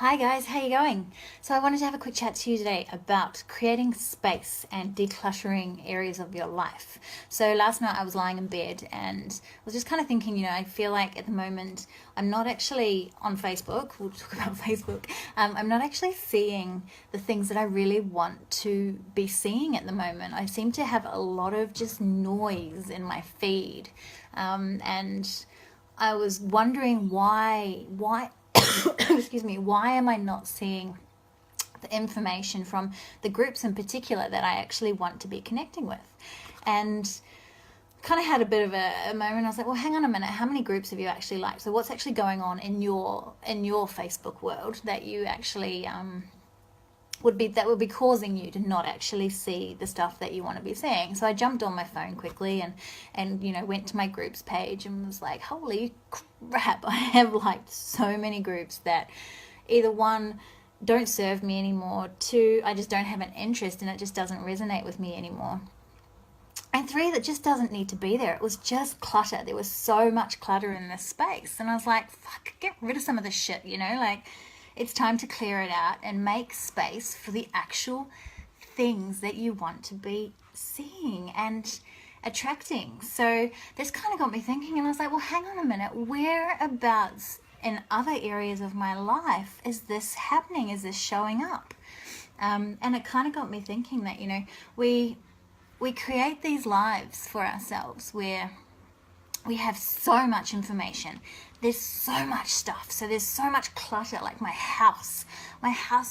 Hi guys, how you going? So I wanted to have a quick chat to you today about creating space and decluttering areas of your life. So last night I was lying in bed and was just kind of thinking, I feel like at the moment I'm not actually on Facebook. We'll talk about Facebook. I'm not actually seeing the things that I really want to be seeing at the moment. I seem to have a lot of just noise in my feed, and I was wondering why excuse me, why am I not seeing the information from the groups in particular that I actually want to be connecting with? And kind of had a bit of a moment. I was like, well, hang on a minute, how many groups have you actually liked? So what's actually going on in your Facebook world that you actually would be causing you to not actually see the stuff that you want to be seeing? So I jumped on my phone quickly and went to my groups page and was like, holy crap, I have liked so many groups that either one, don't serve me anymore, two, I just don't have an interest and it just doesn't resonate with me anymore, and three, that just doesn't need to be there. It was just clutter. There was so much clutter in this space and I was like, fuck, get rid of some of this shit, like it's time to clear it out and make space for the actual things that you want to be seeing and attracting. So this kind of got me thinking, and I was like, well, hang on a minute, whereabouts in other areas of my life is this happening? Is this showing up? And it kind of got me thinking that, we create these lives for ourselves where we have so much information. There's so much stuff. So there's so much clutter. Like my house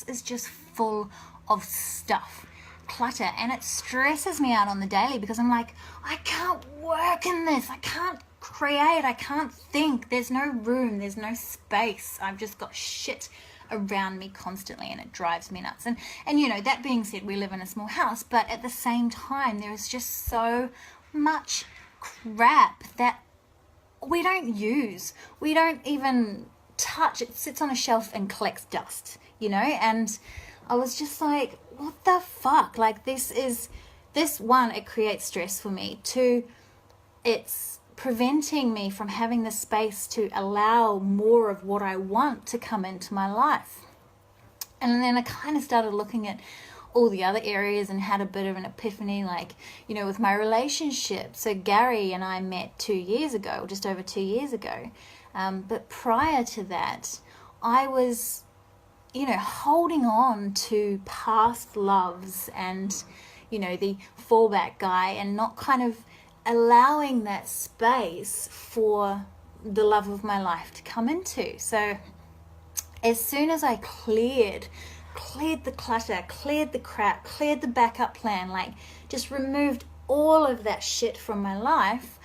is just full of stuff, clutter, and it stresses me out on the daily because I'm like, I can't work in this. I can't create. I can't think. There's no room. There's no space. I've just got shit around me constantly and it drives me nuts. And that being said, we live in a small house, but at the same time, there is just so much crap that we don't use. We don't even touch. It sits on a shelf and collects dust, and I was just like, what the fuck? Like this, one, it creates stress for me. Two, it's preventing me from having the space to allow more of what I want to come into my life. And then I kind of started looking at all the other areas and had a bit of an epiphany, like, with my relationship. So Gary and I met 2 years ago, just over 2 years ago. But prior to that, I was, holding on to past loves and, the fallback guy, and not kind of allowing that space for the love of my life to come into. So as soon as I cleared the clutter, cleared the crap, cleared the backup plan, like just removed all of that shit from my life,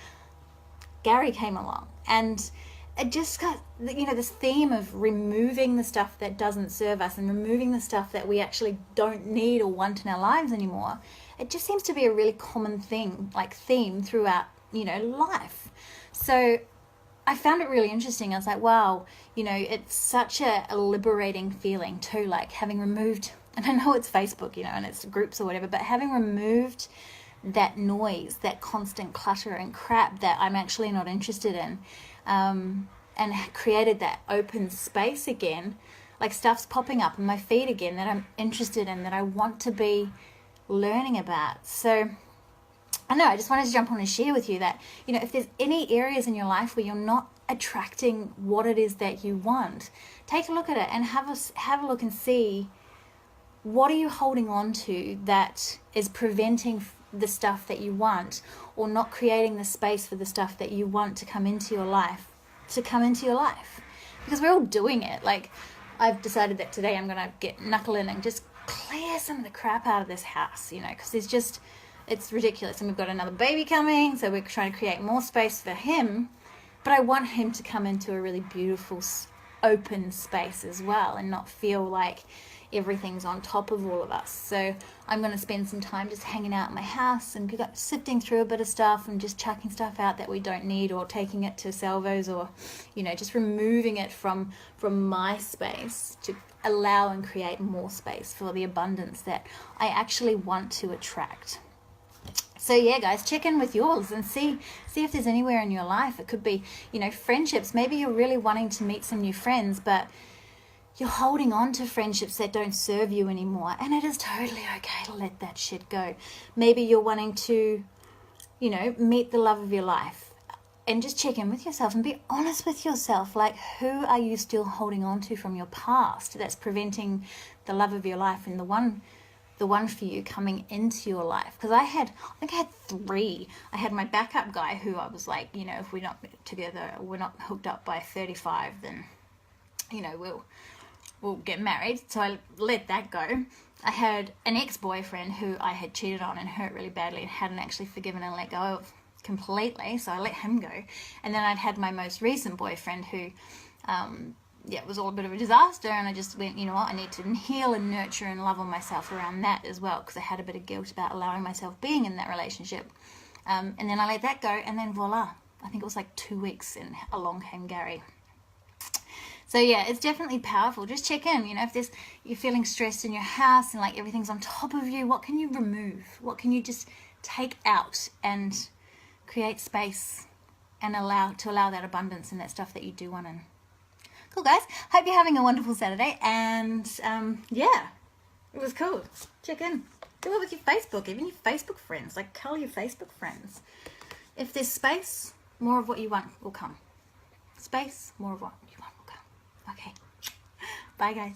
Gary came along. And it just got, this theme of removing the stuff that doesn't serve us and removing the stuff that we actually don't need or want in our lives anymore. It just seems to be a really common theme throughout, life. So I found it really interesting. I was like, wow, it's such a liberating feeling too, like having removed, and I know it's Facebook, and it's groups or whatever, but having removed that noise, that constant clutter and crap that I'm actually not interested in, and created that open space again, like stuff's popping up in my feed again that I'm interested in, that I want to be learning about. So I just wanted to jump on and share with you that, if there's any areas in your life where you're not attracting what it is that you want, take a look at it and have a look and see, what are you holding on to that is preventing the stuff that you want, or not creating the space for the stuff that you want to come into your life, because we're all doing it. Like, I've decided that today I'm going to knuckle in and just clear some of the crap out of this house, because it's ridiculous. And we've got another baby coming, so we're trying to create more space for him, but I want him to come into a really beautiful open space as well and not feel like everything's on top of all of us. So I'm going to spend some time just hanging out in my house and sifting through a bit of stuff and just chucking stuff out that we don't need, or taking it to salvos, or just removing it from my space to allow and create more space for the abundance that I actually want to attract. So yeah, guys, check in with yours and see if there's anywhere in your life. It could be, friendships. Maybe you're really wanting to meet some new friends, but you're holding on to friendships that don't serve you anymore, and it is totally okay to let that shit go. Maybe you're wanting to, you know, meet the love of your life, and just check in with yourself and be honest with yourself. Like, who are you still holding on to from your past that's preventing the love of your life and the one for you coming into your life? Because I think I had 3. I had my backup guy who I was like, you know, if we're not together, we're not hooked up by 35, then, you know, we'll get married. So I let that go. I had an ex-boyfriend who I had cheated on and hurt really badly and hadn't actually forgiven and let go of completely, so I let him go. And then I'd had my most recent boyfriend who it was all a bit of a disaster, and I just went, you know what, I need to heal and nurture and love on myself around that as well, because I had a bit of guilt about allowing myself being in that relationship. And then I let that go, and then voila, I think it was like 2 weeks and along came Gary. So yeah, it's definitely powerful. Just check in, you know, if you're feeling stressed in your house and like everything's on top of you, what can you remove? What can you just take out and create space and allow that abundance and that stuff that you do want in? Cool, guys. Hope you're having a wonderful Saturday. And yeah, it was cool. Check in. Do it with your Facebook, even your Facebook friends. Like, tell your Facebook friends. If there's space, more of what you want will come. Space, more of what you want will come. Okay. Bye, guys.